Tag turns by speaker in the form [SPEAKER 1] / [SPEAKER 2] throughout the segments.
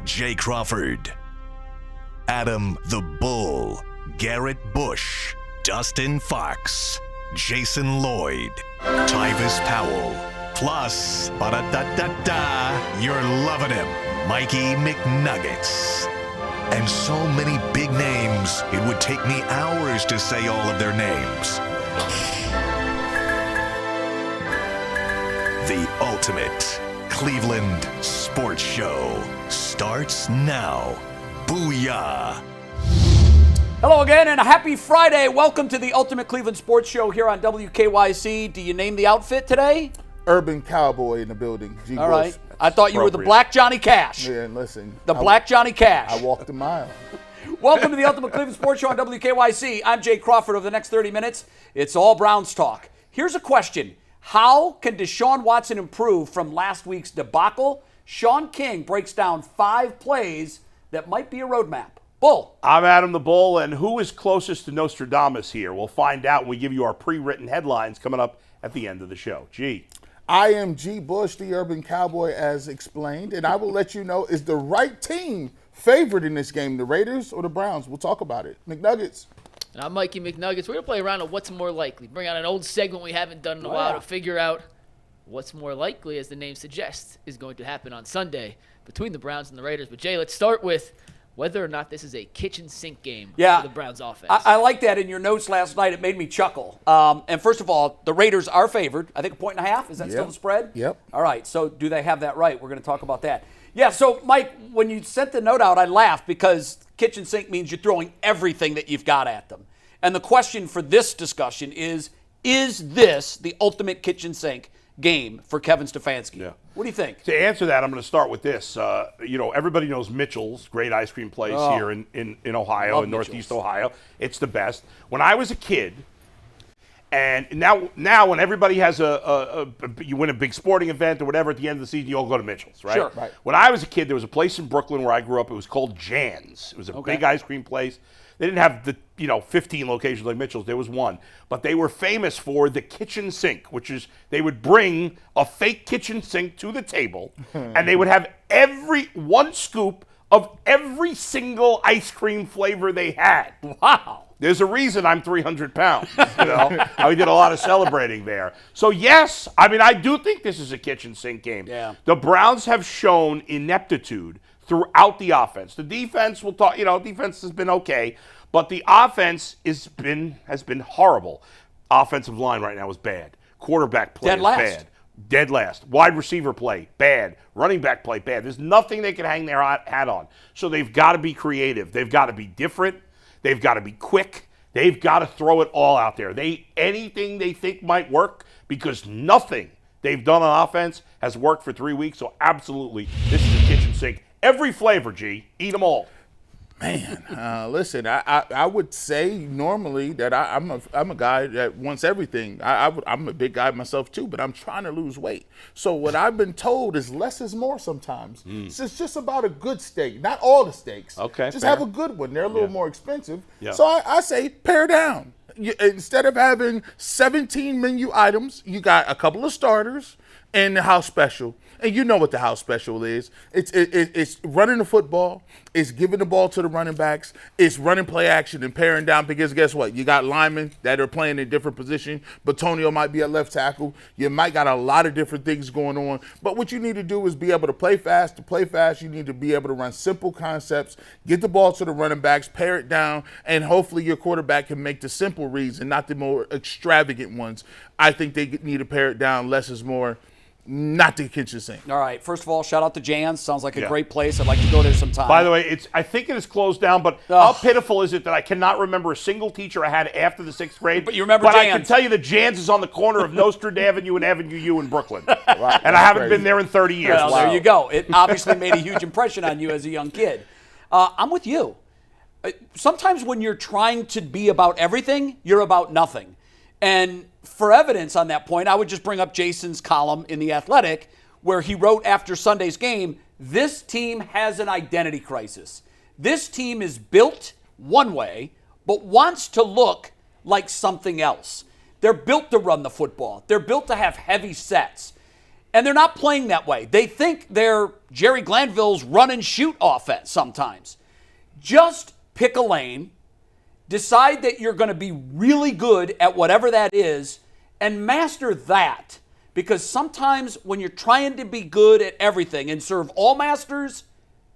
[SPEAKER 1] Jay Crawford, Adam the Bull, Garrett Bush, Dustin Fox, Jason Lloyd, Tyvis Powell, plus, ba-da-da-da-da, you're loving him, Mikey McNuggets. And so many big names, it would take me hours to say all of their names. The ultimate Cleveland sports show starts now. Booyah!
[SPEAKER 2] Hello again and a happy Friday. Welcome to the Ultimate Cleveland Sports Show here on WKYC. Do you name the outfit today?
[SPEAKER 3] Urban Cowboy in the building. G.
[SPEAKER 2] All
[SPEAKER 3] Bush.
[SPEAKER 2] right. I thought you were the Black Johnny Cash.
[SPEAKER 3] Yeah, listen.
[SPEAKER 2] The Black Johnny Cash.
[SPEAKER 3] I walked a mile.
[SPEAKER 2] Welcome to the Ultimate Cleveland Sports Show on WKYC. I'm Jay Crawford. Over the next 30 minutes, it's all Browns talk. Here's a question. How can Deshaun Watson improve from last week's debacle? Shaun King breaks down 5 plays that might be a roadmap. Bull.
[SPEAKER 4] I'm Adam the Bull, and who is closest to Nostradamus here? We'll find out when we give you our pre-written headlines coming up at the end of the show. G.
[SPEAKER 3] I am G. Bush, the Urban Cowboy, as explained, and I will let you know, is the right team favored in this game, the Raiders or the Browns? We'll talk about it. McNuggets.
[SPEAKER 5] And I'm Mikey McNuggets. We're going to play around on what's more likely. Bring out an old segment we haven't done in a while to figure out what's more likely, as the name suggests, is going to happen on Sunday between the Browns and the Raiders. But, Jay, let's start with whether or not this is a kitchen sink game for the Browns offense.
[SPEAKER 2] I like that in your notes last night. It made me chuckle. And first of all, the Raiders are favored. I think 1.5. Is that still the spread?
[SPEAKER 3] Yep.
[SPEAKER 2] All right. So do they have that right? We're going to talk about that. Yeah. So, Mike, when you sent the note out, I laughed because kitchen sink means you're throwing everything that you've got at them. And the question for this discussion is this the ultimate kitchen sink game for Kevin Stefanski?
[SPEAKER 4] Yeah.
[SPEAKER 2] What do you think?
[SPEAKER 4] To answer that, I'm going to start with this. Everybody knows Mitchell's, great ice cream place here in Ohio, in Northeast Ohio. It's the best. When I was a kid, and now when everybody has you win a big sporting event or whatever at the end of the season, you all go to Mitchell's, right?
[SPEAKER 2] Sure. Right.
[SPEAKER 4] When I was a kid, there was a place in Brooklyn where I grew up. It was called Jan's. It was a big ice cream place. They didn't have the 15 locations like Mitchell's. There was one. But they were famous for the kitchen sink, which is they would bring a fake kitchen sink to the table, and they would have one scoop of every single ice cream flavor they had.
[SPEAKER 2] Wow.
[SPEAKER 4] There's a reason I'm 300 pounds. I did a lot of celebrating there. So, yes, I do think this is a kitchen sink game.
[SPEAKER 2] Yeah.
[SPEAKER 4] The Browns have shown ineptitude throughout the offense. The defense, we'll talk, defense has been okay, but the offense has been horrible. Offensive line right now is bad. Quarterback play is bad. Dead last. Wide receiver play, bad. Running back play, bad. There's nothing they can hang their hat on. So they've got to be creative. They've got to be different. They've got to be quick. They've got to throw it all out there. Anything they think might work, because nothing they've done on offense has worked for 3 weeks. So absolutely, this is a kitchen sink. Every flavor, G. Eat them all.
[SPEAKER 3] Man, listen, I would say normally that I'm a guy that wants everything. I'm a big guy myself too, but I'm trying to lose weight. So what I've been told is less is more sometimes. So it's just about a good steak, not all the steaks.
[SPEAKER 4] Okay,
[SPEAKER 3] just
[SPEAKER 4] fair.
[SPEAKER 3] have a good one. They're a little more expensive.
[SPEAKER 4] Yeah.
[SPEAKER 3] So I say pare down. Instead of having 17 menu items, you got a couple of starters and the house special. And you know what the house special is. It's running the football. It's giving the ball to the running backs. It's running play action and paring down, because guess what? You got linemen that are playing in different positions. Batonio might be at left tackle. You might got a lot of different things going on. But what you need to do is be able to play fast. To play fast, you need to be able to run simple concepts, get the ball to the running backs, pare it down, and hopefully your quarterback can make the simple reads and not the more extravagant ones. I think they need to pare it down. Less is more. Not the kitchen sink.
[SPEAKER 2] All right. First of all, shout out to Jan's. Sounds like a great place. I'd like to go there sometime.
[SPEAKER 4] By the way, I think it is closed down, but how pitiful is it that I cannot remember a single teacher I had after the 6th grade?
[SPEAKER 2] But you remember
[SPEAKER 4] But
[SPEAKER 2] Jan's.
[SPEAKER 4] I can tell you that Jan's is on the corner of Nostrand Avenue and Avenue U in Brooklyn. And I haven't been there in 30 years.
[SPEAKER 2] Well, there you go. It obviously made a huge impression on you as a young kid. I'm with you. Sometimes when you're trying to be about everything, you're about nothing. And for evidence on that point, I would just bring up Jason's column in The Athletic, where he wrote after Sunday's game, this team has an identity crisis. This team is built one way, but wants to look like something else. They're built to run the football. They're built to have heavy sets. And they're not playing that way. They think they're Jerry Glanville's run and shoot offense sometimes. Just pick a lane, decide that you're going to be really good at whatever that is, and master that. Because sometimes when you're trying to be good at everything and serve all masters,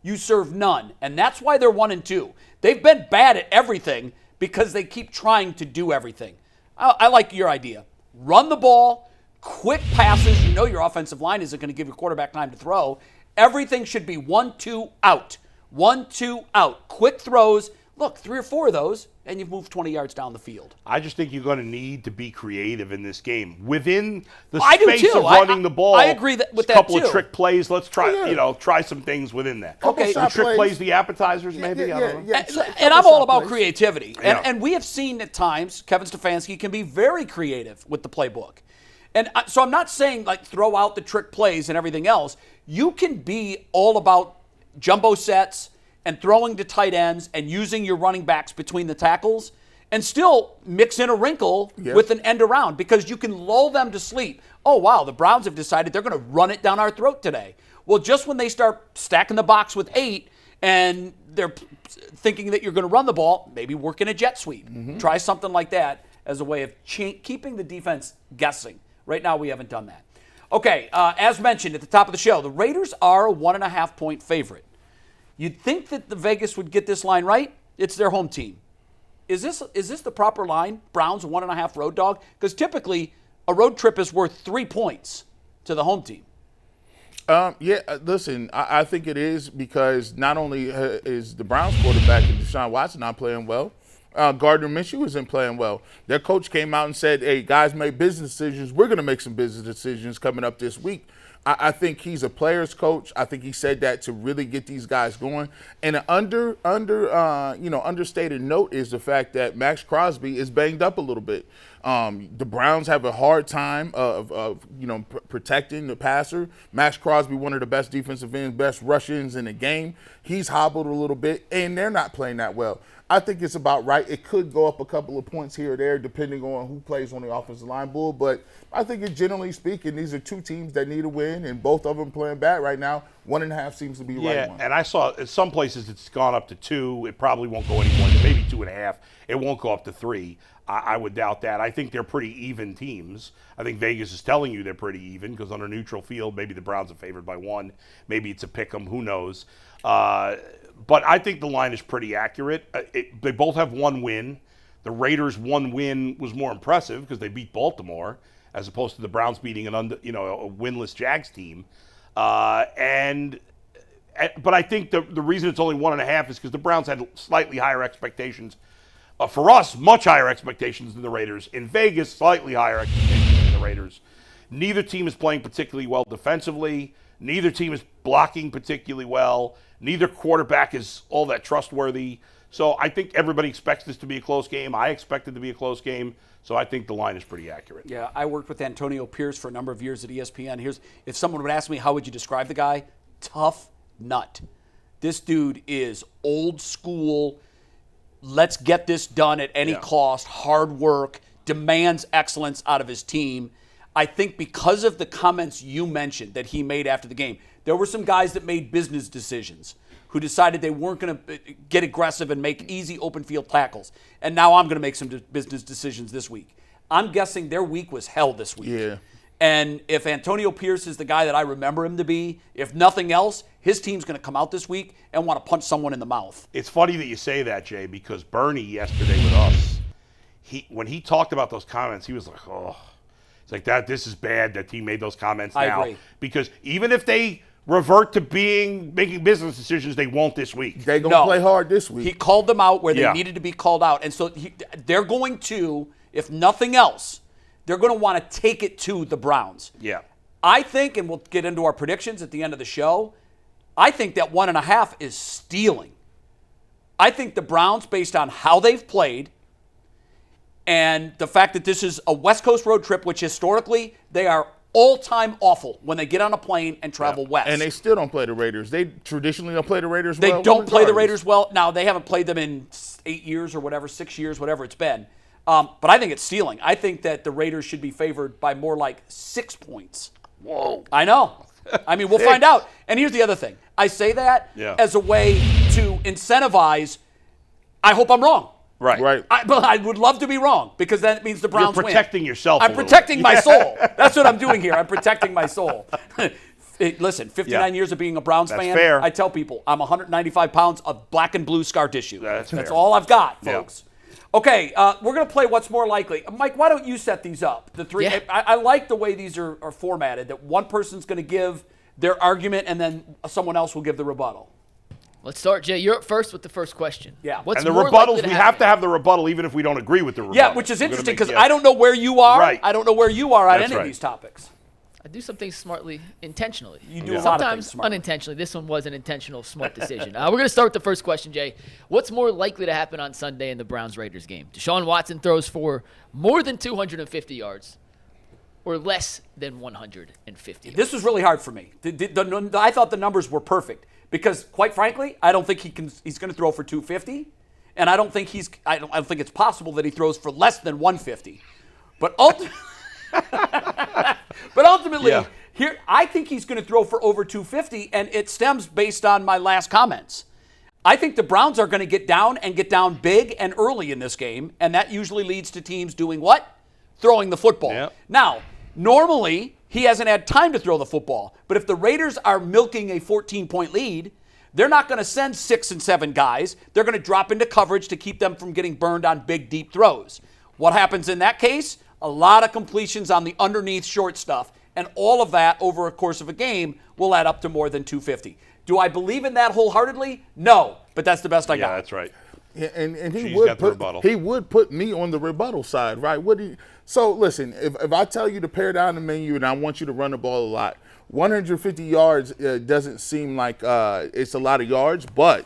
[SPEAKER 2] you serve none. And that's why they're 1-2. They've been bad at everything because they keep trying to do everything. I like your idea. Run the ball, quick passes. You know your offensive line isn't going to give your quarterback time to throw. Everything should be 1-2 out. 1-2 out. Quick throws. Look, 3 or 4 of those, and you've moved 20 yards down the field.
[SPEAKER 4] I just think you're going to need to be creative in this game within the
[SPEAKER 2] I do
[SPEAKER 4] space
[SPEAKER 2] too.
[SPEAKER 4] of running the ball.
[SPEAKER 2] I agree with that
[SPEAKER 4] A couple
[SPEAKER 2] too.
[SPEAKER 4] of trick plays. Let's try,
[SPEAKER 3] Yeah.
[SPEAKER 4] try some things within that.
[SPEAKER 2] Okay.
[SPEAKER 3] shot
[SPEAKER 4] Trick
[SPEAKER 3] plays.
[SPEAKER 4] plays, the appetizers, maybe. I don't know.
[SPEAKER 2] And I'm all about creativity.
[SPEAKER 4] Yeah.
[SPEAKER 2] And we have seen at times Kevin Stefanski can be very creative with the playbook. And so I'm not saying like throw out the trick plays and everything else. You can be all about jumbo sets and throwing to tight ends and using your running backs between the tackles and still mix in a wrinkle with an end around because you can lull them to sleep. Oh, wow, the Browns have decided they're going to run it down our throat today. Well, just when they start stacking the box with 8 and they're thinking that you're going to run the ball, maybe work in a jet sweep. Try something like that as a way of keeping the defense guessing. Right now, we haven't done that. Okay, as mentioned at the top of the show, the Raiders are a 1.5-point favorite. You'd think that the Vegas would get this line right. It's their home team. Is this the proper line? Browns 1.5 road dog? Because typically a road trip is worth 3 points to the home team.
[SPEAKER 3] Listen, I think it is because not only is the Browns quarterback and Deshaun Watson not playing well, Gardner Minshew isn't playing well. Their coach came out and said, hey, guys made business decisions. We're going to make some business decisions coming up this week. I think he's a player's coach. I think he said that to really get these guys going. And an understated note is the fact that Max Crosby is banged up a little bit. The Browns have a hard time of protecting the passer. Max Crosby, one of the best defensive ends, best rush-ins in the game. He's hobbled a little bit, and they're not playing that well. I think it's about right. It could go up a couple of points here or there depending on who plays on the offensive line, Bull. But I think generally speaking, these are two teams that need a win, and both of them playing bad right now. 1.5 seems to be the right one.
[SPEAKER 4] And I saw in some places it's gone up to 2. It probably won't go any more, maybe 2.5. It won't go up to 3. I would doubt that. I think they're pretty even teams. I think Vegas is telling you they're pretty even because on a neutral field, maybe the Browns are favored by 1. Maybe it's a pick 'em. Who knows? But I think the line is pretty accurate. They both have 1 win. The Raiders' 1 win was more impressive because they beat Baltimore as opposed to the Browns beating a winless Jags team. But I think the reason it's only 1.5 is because the Browns had slightly higher expectations. For us, much higher expectations than the Raiders. In Vegas, slightly higher expectations than the Raiders. Neither team is playing particularly well defensively. Neither team is blocking particularly well. Neither quarterback is all that trustworthy. So I think everybody expects this to be a close game. I expect it to be a close game. So I think the line is pretty accurate.
[SPEAKER 2] Yeah, I worked with Antonio Pierce for a number of years at ESPN. If someone would ask me, how would you describe the guy? Tough nut. This dude is old school. Let's get this done at any cost. Hard work. Demands excellence out of his team. I think because of the comments you mentioned that he made after the game, there were some guys that made business decisions who decided they weren't going to get aggressive and make easy open field tackles. And now I'm going to make some business decisions this week. I'm guessing their week was hell this week.
[SPEAKER 3] Yeah.
[SPEAKER 2] And if Antonio Pierce is the guy that I remember him to be, if nothing else, his team's going to come out this week and want to punch someone in the mouth.
[SPEAKER 4] It's funny that you say that, Jay, because Bernie yesterday with us, when he talked about those comments, he was like, oh. It's like that. This is bad that he made those comments now.
[SPEAKER 2] I agree.
[SPEAKER 4] Because even if they revert to making business decisions, they won't this week.
[SPEAKER 3] They're going to play hard this week.
[SPEAKER 2] He called them out where they needed to be called out. And so they're going to, if nothing else, they're going to want to take it to the Browns.
[SPEAKER 4] Yeah.
[SPEAKER 2] I think, and we'll get into our predictions at the end of the show, I think that 1.5 is stealing. I think the Browns, based on how they've played, and the fact that this is a West Coast road trip, which historically they are all-time awful when they get on a plane and travel west.
[SPEAKER 3] And they still don't play the Raiders. They traditionally don't play the Raiders
[SPEAKER 2] well. They don't play the Raiders well. Now, they haven't played them in 8 years or whatever, 6 years, whatever it's been. But I think it's stealing. I think that the Raiders should be favored by more like 6 points.
[SPEAKER 4] Whoa.
[SPEAKER 2] I know. I mean, we'll find out. And here's the other thing. I say that as a way to incentivize, I hope I'm wrong.
[SPEAKER 4] Right.
[SPEAKER 2] But I would love to be wrong because that means the Browns
[SPEAKER 4] You're protecting
[SPEAKER 2] win.
[SPEAKER 4] yourself.
[SPEAKER 2] I'm protecting my soul. That's what I'm doing here. I'm protecting my soul. Listen, 59 years of being a Browns fan.
[SPEAKER 4] Fair.
[SPEAKER 2] I tell people I'm 195 pounds of black and blue scar tissue.
[SPEAKER 4] That's fair.
[SPEAKER 2] all I've got,
[SPEAKER 4] Yeah.
[SPEAKER 2] folks. Okay, we're going to play What's More Likely. Mike, why don't you set these up? The three.
[SPEAKER 5] Yeah.
[SPEAKER 2] I like the way these are formatted, that one person's going to give their argument and then someone else will give the rebuttal.
[SPEAKER 5] Let's start, Jay. You're up first with the first question.
[SPEAKER 2] Yeah.
[SPEAKER 5] What's
[SPEAKER 4] And the
[SPEAKER 5] more
[SPEAKER 4] rebuttals,
[SPEAKER 5] likely
[SPEAKER 4] we
[SPEAKER 5] happen?
[SPEAKER 4] have to have the rebuttal even if we don't agree with the rebuttal.
[SPEAKER 2] Yeah, which is interesting because I don't know where you are.
[SPEAKER 4] Right.
[SPEAKER 2] I don't know where you are on
[SPEAKER 4] That's
[SPEAKER 2] any of
[SPEAKER 4] right.
[SPEAKER 2] these topics.
[SPEAKER 5] I do some things smartly, intentionally.
[SPEAKER 2] You do a lot of things
[SPEAKER 5] Sometimes
[SPEAKER 2] smartly.
[SPEAKER 5] unintentionally. This one was an intentional, smart decision. We're going to start with the first question, Jay. What's more likely to happen on Sunday in the Browns-Raiders game? Deshaun Watson throws for more than 250 yards or less than 150 yards?
[SPEAKER 2] This was really hard for me. I thought the numbers were perfect because, quite frankly, I don't think he's going to throw for 250, and I don't think I don't think it's possible that he throws for less than 150. But ultimately, here I think he's going to throw for over 250, and it stems based on my last comments. I think the Browns are going to get down big and early in this game, and that usually leads to teams doing what? Throwing the football.
[SPEAKER 4] Yep.
[SPEAKER 2] Now, normally, he hasn't had time to throw the football, but if the Raiders are milking a 14-point lead, they're not going to send 6 and 7 guys. They're going to drop into coverage to keep them from getting burned on big, deep throws. What happens in that case? A lot of completions on the underneath short stuff, and all of that over a course of a game will add up to more than 250. Do I believe in that wholeheartedly? No, but that's the best I got.
[SPEAKER 4] Yeah, that's right.
[SPEAKER 3] Yeah, and he
[SPEAKER 4] She's
[SPEAKER 3] would
[SPEAKER 4] got the rebuttal.
[SPEAKER 3] he would put me on the rebuttal side, right? So listen, if I tell you to pare down the menu and I want you to run the ball a lot, 150 yards doesn't seem like it's a lot of yards, but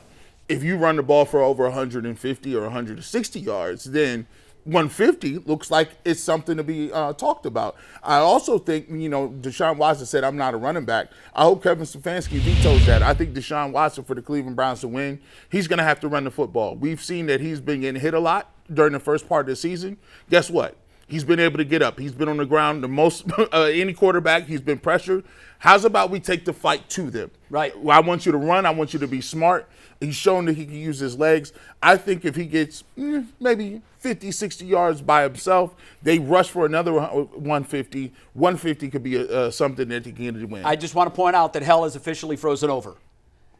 [SPEAKER 3] if you run the ball for over 150 or 160 yards, then 150 looks like it's something to be talked about. I also think, Deshaun Watson said, I'm not a running back. I hope Kevin Stefanski vetoes that. I think Deshaun Watson, for the Cleveland Browns to win, he's going to have to run the football. We've seen that he's been getting hit a lot during the first part of the season. Guess what? He's been able to get up. He's been on the ground the most any quarterback. He's been pressured. How's about we take the fight to them?
[SPEAKER 2] Right.
[SPEAKER 3] I want you to run. I want you to be smart. He's shown that he can use his legs. I think if he gets maybe 50, 60 yards by himself, they rush for another 150. 150 could be something that he can get to win.
[SPEAKER 2] I just want to point out that hell is officially frozen over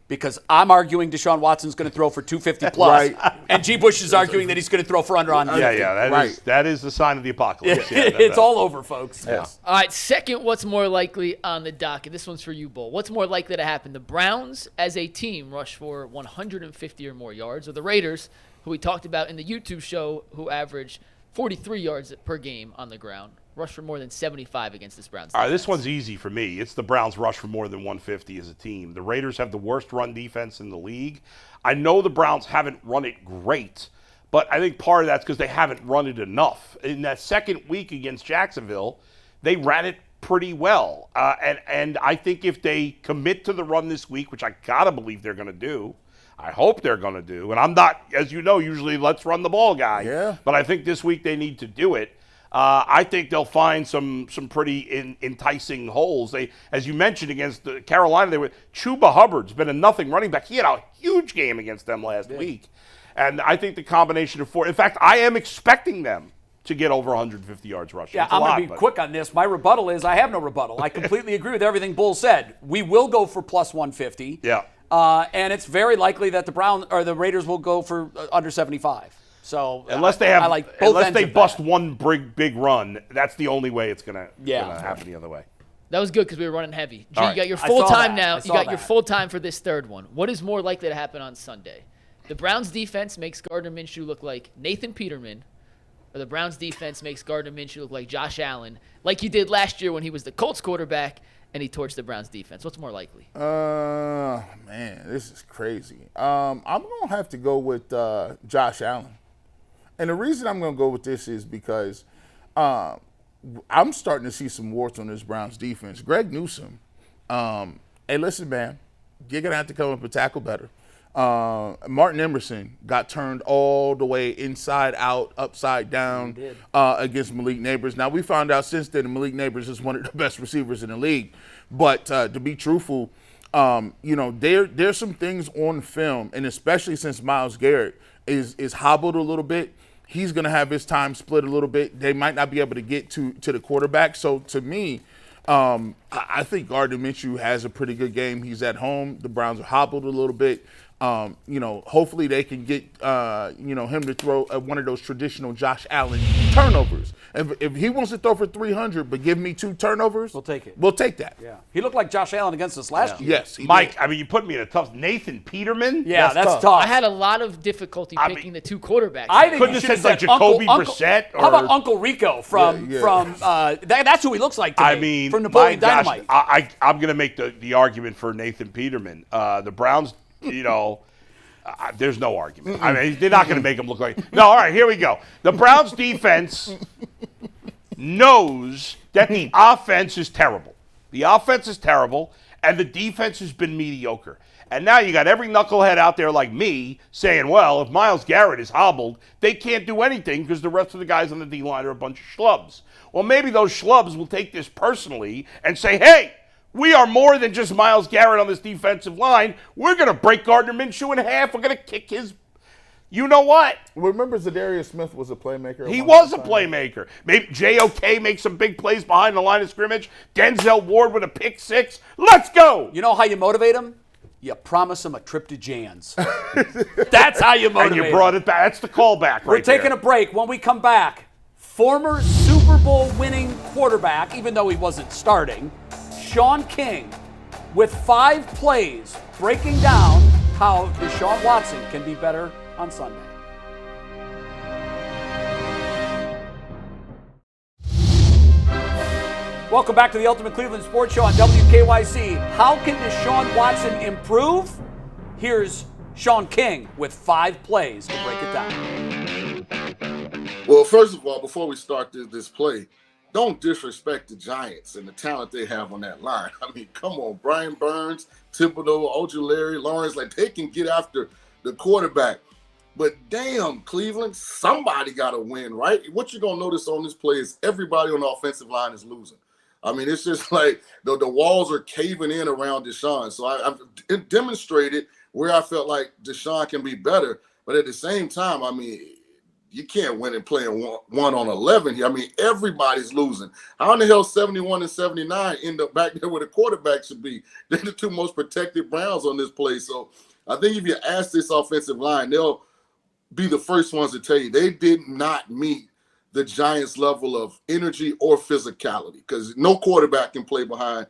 [SPEAKER 2] because I'm arguing Deshaun Watson's going to throw for 250 plus,
[SPEAKER 3] Right.
[SPEAKER 2] and G. Bush is arguing that he's going to throw for under 150.
[SPEAKER 4] Yeah, that is the sign of the apocalypse. Yeah,
[SPEAKER 2] It's all over, folks.
[SPEAKER 3] Yeah.
[SPEAKER 5] All right, second, what's more likely on the docket? This one's for you, Bull. What's more likely to happen? The Browns, as a team, rush for 150 or more yards, or the Raiders, who we talked about in the YouTube show, who average 43 yards per game on the ground, rush for more than 75 against this Browns
[SPEAKER 4] All right,
[SPEAKER 5] defense.
[SPEAKER 4] this one's easy for me. It's the Browns rush for more than 150 as a team. The Raiders have the worst run defense in the league. I know the Browns haven't run it great, but I think part of that's because they haven't run it enough. In that second week against Jacksonville, they ran it pretty well. And I think if they commit to the run this week, which I got to believe they're going to do, I hope they're going to do, and I'm not, as you know, usually let's run the ball guy.
[SPEAKER 3] Yeah.
[SPEAKER 4] But I think this week they need to do it. I think they'll find some pretty enticing holes. They, as you mentioned, against Carolina, Chuba Hubbard's been a nothing running back. He had a huge game against them last week. And I think the combination of four, in fact, I am expecting them to get over 150 yards rushing.
[SPEAKER 2] Yeah, I'm going to be quick on this. My rebuttal is I have no rebuttal. I completely agree with everything Bull said. We will go for plus 150.
[SPEAKER 4] Yeah.
[SPEAKER 2] And it's very likely that the Raiders will go for under 75. So
[SPEAKER 4] Unless they bust one big run, that's the only way it's gonna happen the other way.
[SPEAKER 5] That was good because we were running heavy. G,
[SPEAKER 4] All
[SPEAKER 5] you
[SPEAKER 4] right.
[SPEAKER 5] got your
[SPEAKER 2] I
[SPEAKER 5] full
[SPEAKER 2] saw
[SPEAKER 5] time
[SPEAKER 2] that.
[SPEAKER 5] now.
[SPEAKER 2] I
[SPEAKER 5] You
[SPEAKER 2] saw
[SPEAKER 5] got your
[SPEAKER 2] that.
[SPEAKER 5] full time for this third one. What is more likely to happen on Sunday? The Browns defense makes Gardner Minshew look like Nathan Peterman, or the Browns defense makes Gardner Minshew look like Josh Allen, like he did last year when he was the Colts quarterback and he torched the Browns defense. What's more likely?
[SPEAKER 3] Man, this is crazy. I'm gonna have to go with Josh Allen. And the reason I'm going to go with this is because I'm starting to see some warts on this Browns defense. Greg Newsome, hey, listen, man, you're going to have to come up and tackle better. Martin Emerson got turned all the way inside out, upside down against Malik Neighbors. Now, we found out since then Malik Neighbors is one of the best receivers in the league. But to be truthful, there's some things on film, and especially since Myles Garrett is hobbled a little bit, he's going to have his time split a little bit. They might not be able to get to the quarterback. So, to me, I think Gardner Minshew has a pretty good game. He's at home. The Browns are hobbled a little bit. Hopefully they can get, him to throw one of those traditional Josh Allen turnovers. If he wants to throw for 300 but give me 2 turnovers,
[SPEAKER 2] we'll take it.
[SPEAKER 3] We'll take that.
[SPEAKER 2] Yeah. He looked like Josh Allen against us last year.
[SPEAKER 3] Yes.
[SPEAKER 4] Mike, I mean, you put me in a tough. Nathan Peterman?
[SPEAKER 2] Yeah, that's tough.
[SPEAKER 5] I had a lot of difficulty picking the 2 quarterbacks.
[SPEAKER 2] I think
[SPEAKER 4] couldn't
[SPEAKER 2] you
[SPEAKER 4] have
[SPEAKER 2] should
[SPEAKER 4] said like
[SPEAKER 2] Uncle-
[SPEAKER 4] Jacoby Brissett.
[SPEAKER 2] How about Uncle Rico from that's who he looks like to me, from Napoleon Dynamite.
[SPEAKER 4] I'm going to make the argument for Nathan Peterman. The Browns, there's no argument. I mean, they're not going to make him look like. No, all right, here we go. The Browns defense knows that the offense is terrible. The offense is terrible, and the defense has been mediocre. And now you got every knucklehead out there like me saying, well, if Myles Garrett is hobbled, they can't do anything because the rest of the guys on the D-line are a bunch of schlubs. Well, maybe those schlubs will take this personally and say, hey, we are more than just Myles Garrett on this defensive line. We're going to break Gardner Minshew in half. We're going to kick his you know what?
[SPEAKER 3] Remember Zadarius Smith was a playmaker?
[SPEAKER 4] He was a playmaker. Maybe JOK makes some big plays behind the line of scrimmage. Denzel Ward with a pick 6. Let's go.
[SPEAKER 2] You know how you motivate him? You promise him a trip to Jan's. That's how you motivate him.
[SPEAKER 4] And you brought it back. That's the callback
[SPEAKER 2] We're taking a break. When we come back, former Super Bowl winning quarterback, even though he wasn't starting, Shaun King, with 5 plays breaking down how Deshaun Watson can be better on Sunday. Welcome back to the Ultimate Cleveland Sports Show on WKYC. How can Deshaun Watson improve? Here's Shaun King with 5 plays to break it down.
[SPEAKER 6] Well, first of all, before we start this play, don't disrespect the Giants and the talent they have on that line. I mean, come on, Brian Burns, Thibodeau, Ojulari, Lawrence, like they can get after the quarterback. But damn, Cleveland, somebody got to win, right? What you're going to notice on this play is everybody on the offensive line is losing. I mean, it's just like the walls are caving in around Deshaun. So I've demonstrated where I felt like Deshaun can be better. But at the same time, I mean, you can't win and playing 1 on 11 here. I mean, everybody's losing. How in the hell 71 and 79 end up back there where the quarterback should be? They're the 2 most protected Browns on this play. So I think if you ask this offensive line, they'll be the first ones to tell you they did not meet the Giants' level of energy or physicality because no quarterback can play behind,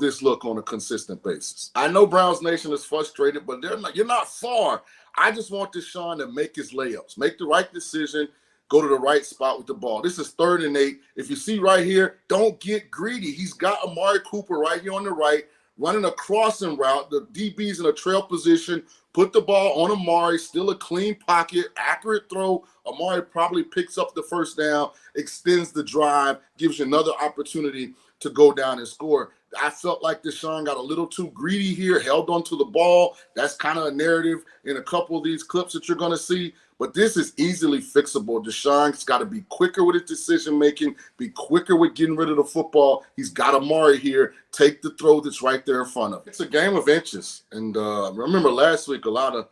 [SPEAKER 6] this look on a consistent basis. I know Browns Nation is frustrated, but you're not far. I just want Deshaun to make his layups, make the right decision, go to the right spot with the ball. This is 3rd and 8. If you see right here, don't get greedy. He's got Amari Cooper right here on the right, running a crossing route. The DB's in a trail position. Put the ball on Amari, still a clean pocket, accurate throw. Amari probably picks up the first down, extends the drive, gives you another opportunity to go down and score. I felt like Deshaun got a little too greedy here, held onto the ball. That's kind of a narrative in a couple of these clips that you're going to see. But this is easily fixable. Deshaun's got to be quicker with his decision-making, be quicker with getting rid of the football. He's got Amari here. Take the throw that's right there in front of him. It's a game of inches. And remember last week, a lot of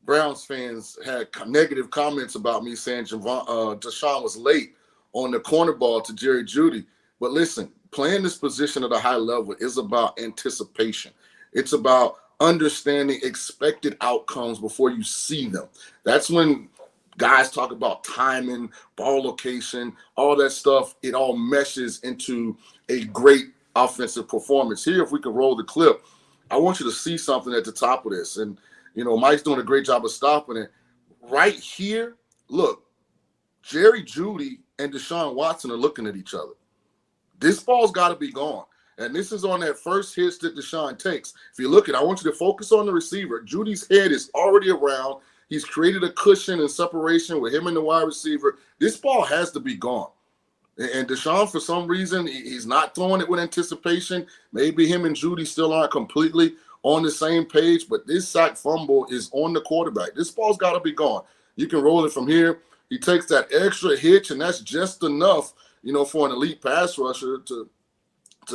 [SPEAKER 6] Browns fans had negative comments about me saying Deshaun was late on the corner ball to Jerry Jeudy. But listen, playing this position at a high level is about anticipation. It's about understanding expected outcomes before you see them. That's when guys talk about timing, ball location, all that stuff. It all meshes into a great offensive performance. Here, if we could roll the clip, I want you to see something at the top of this. And, Mike's doing a great job of stopping it. Right here, look, Jerry Jeudy and Deshaun Watson are looking at each other. This ball's got to be gone. And this is on that first hitch that Deshaun takes. If you look at it, I want you to focus on the receiver. Judy's head is already around. He's created a cushion and separation with him and the wide receiver. This ball has to be gone. And Deshaun, for some reason, he's not throwing it with anticipation. Maybe him and Judy still aren't completely on the same page, but this sack fumble is on the quarterback. This ball's got to be gone. You can roll it from here. He takes that extra hitch, and that's just enough, for an elite pass rusher to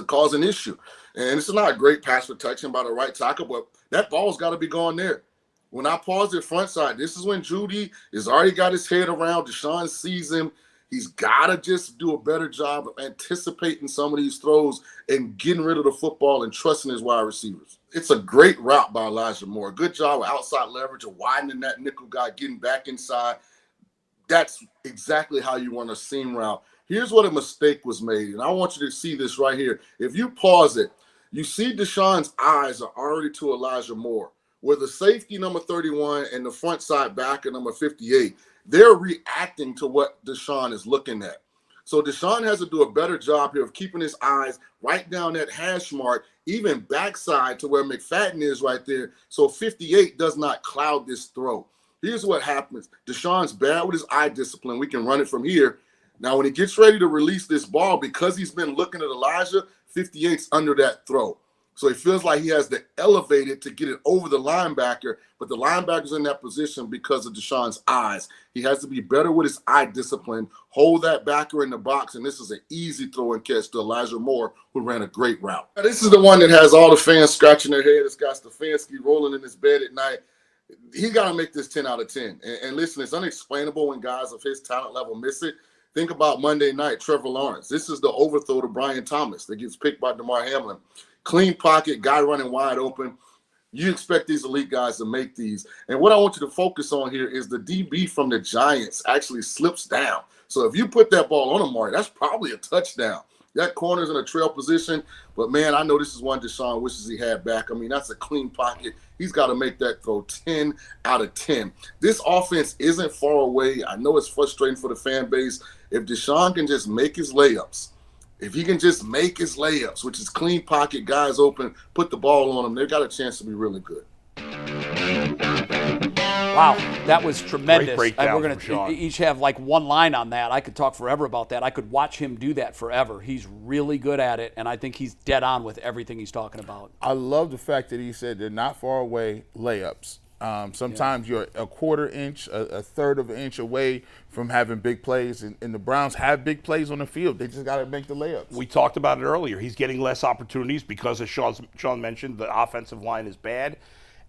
[SPEAKER 6] cause an issue. And it's not a great pass protection by the right tackle, but that ball's got to be gone there. When I pause it front side, this is when Judy has already got his head around. Deshaun sees him. He's got to just do a better job of anticipating some of these throws and getting rid of the football and trusting his wide receivers. It's a great route by Elijah Moore. Good job with outside leverage of widening that nickel guy, getting back inside. That's exactly how you run a seam route. Here's what a mistake was made, and I want you to see this right here. If you pause it, you see Deshaun's eyes are already to Elijah Moore, where the safety number 31 and the front side backer number 58, they're reacting to what Deshaun is looking at. So Deshaun has to do a better job here of keeping his eyes right down that hash mark, even backside to where McFadden is right there, so 58 does not cloud this throw. Here's what happens. Deshaun's bad with his eye discipline. We can run it from here. Now, when he gets ready to release this ball, because he's been looking at Elijah, 58's under that throw. So he feels like he has to elevate it to get it over the linebacker, but the linebacker's in that position because of Deshaun's eyes. He has to be better with his eye discipline, hold that backer in the box, and this is an easy throw and catch to Elijah Moore, who ran a great route. Now, this is the one that has all the fans scratching their head. It's got Stefanski rolling in his bed at night. He got to make this 10 out of 10. And listen, it's unexplainable when guys of his talent level miss it. Think about Monday night, Trevor Lawrence. This is the overthrow to Brian Thomas that gets picked by DeMar Hamlin. Clean pocket, guy running wide open. You expect these elite guys to make these. And what I want you to focus on here is the DB from the Giants actually slips down. So if you put that ball on him, Marty, that's probably a touchdown. That corner's in a trail position. But, man, I know this is one Deshaun wishes he had back. I mean, that's a clean pocket. He's got to make that throw 10 out of 10. This offense isn't far away. I know it's frustrating for the fan base. If Deshaun can just make his layups, if he can just make his layups, which is clean pocket, guys open, put the ball on them, they've got a chance to be really good.
[SPEAKER 2] Wow, that was tremendous.
[SPEAKER 4] Great breakdown
[SPEAKER 2] We're going to each have like one line on that. I could talk forever about that. I could watch him do that forever. He's really good at it, and I think he's dead on with everything he's talking about.
[SPEAKER 3] I love the fact that he said they're not far away layups. Sometimes you're a quarter inch, a third of an inch away from having big plays, and the Browns have big plays on the field. They just got to make the layups.
[SPEAKER 4] We talked about it earlier. He's getting less opportunities because, as Shaun mentioned, the offensive line is bad.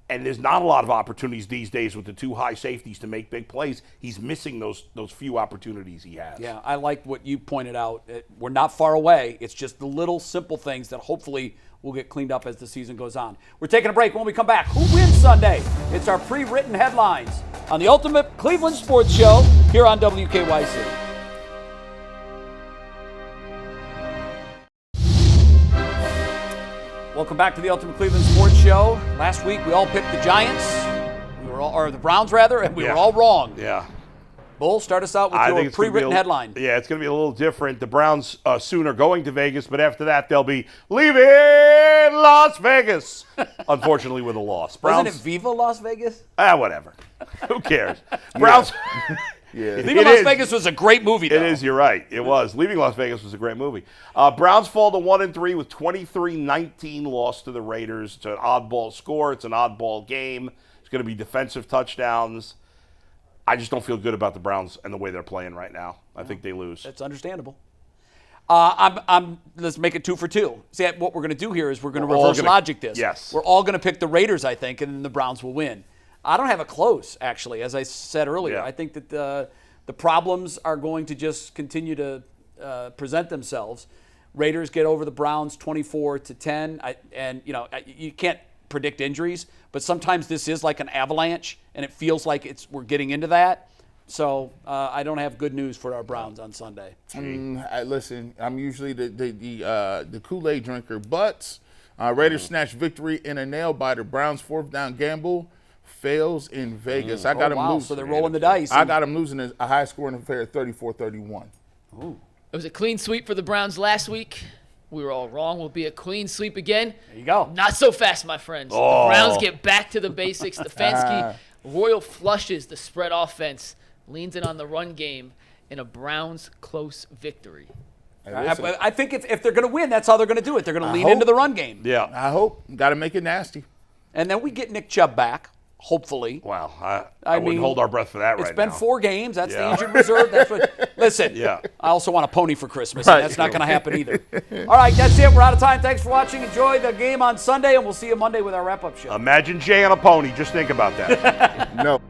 [SPEAKER 4] And there's not a lot of opportunities these days with the two high safeties to make big plays. He's missing those few opportunities he has.
[SPEAKER 2] Yeah, I like what you pointed out. We're not far away. It's just the little simple things that hopefully will get cleaned up as the season goes on. We're taking a break. When we come back, who wins Sunday? It's our pre-written headlines on the Ultimate Cleveland Sports Show here on WKYC. Welcome back to the Ultimate Cleveland Sports Show. Last week we all picked the Giants, or the Browns rather, and we were all wrong.
[SPEAKER 4] Yeah.
[SPEAKER 2] Bull, start us out with your pre-written headline.
[SPEAKER 4] Yeah, it's going to be a little different. The Browns soon are going to Vegas, but after that they'll be leaving Las Vegas. Unfortunately, with a loss.
[SPEAKER 2] Browns, wasn't it Viva Las Vegas?
[SPEAKER 4] Whatever. Who cares? Browns.
[SPEAKER 3] Yeah.
[SPEAKER 2] Leaving Las Vegas was a great movie, though.
[SPEAKER 4] It is, you're right. It was. Leaving Las Vegas was a great movie. Browns fall to 1-3 with 23-19 loss to the Raiders. It's an oddball score. It's an oddball game. It's going to be defensive touchdowns. I just don't feel good about the Browns and the way they're playing right now. I think they lose.
[SPEAKER 2] That's understandable. Let's make it 2 for 2. See, what we're going to do here is we're going to reverse logic this.
[SPEAKER 4] Yes.
[SPEAKER 2] We're all going to pick the Raiders, I think, and then the Browns will win. I don't have a close, actually, as I said earlier.
[SPEAKER 4] Yeah.
[SPEAKER 2] I think that the problems are going to just continue to present themselves. Raiders get over the Browns 24-10, and you can't predict injuries, but sometimes this is like an avalanche, and it feels like we're getting into that. So I don't have good news for our Browns on Sunday.
[SPEAKER 3] Listen, I'm usually the Kool-Aid drinker, but Raiders snatch victory in a nail-biter. Browns 4th down gamble fails in Vegas. I got them losing.
[SPEAKER 2] So they're rolling the dice.
[SPEAKER 3] I got them losing a high-scoring affair, 34-31.
[SPEAKER 5] It was a clean sweep for the Browns last week. We were all wrong. Will be a clean sweep again.
[SPEAKER 2] There you go.
[SPEAKER 5] Not so fast, my friends.
[SPEAKER 4] Oh.
[SPEAKER 5] The Browns get back to the basics. Stefanski royal flushes the spread offense, leans in on the run game in a Browns close victory.
[SPEAKER 2] I think if they're going to win, that's how they're going to do it. They're going to lean into the run game.
[SPEAKER 4] Yeah.
[SPEAKER 3] I hope. Got to make it nasty.
[SPEAKER 2] and then we get Nick Chubb back, hopefully.
[SPEAKER 4] Wow, I wouldn't
[SPEAKER 2] mean,
[SPEAKER 4] hold our breath for that right now.
[SPEAKER 2] It's been 4 games. That's the injured reserve. That's what. Listen,
[SPEAKER 4] Yeah.
[SPEAKER 2] I also want a pony for Christmas, and that's not going to happen either. All right, that's it. We're out of time. Thanks for watching. Enjoy the game on Sunday, and we'll see you Monday with our wrap-up show.
[SPEAKER 4] Imagine Jay on a pony. Just think about that.
[SPEAKER 3] No.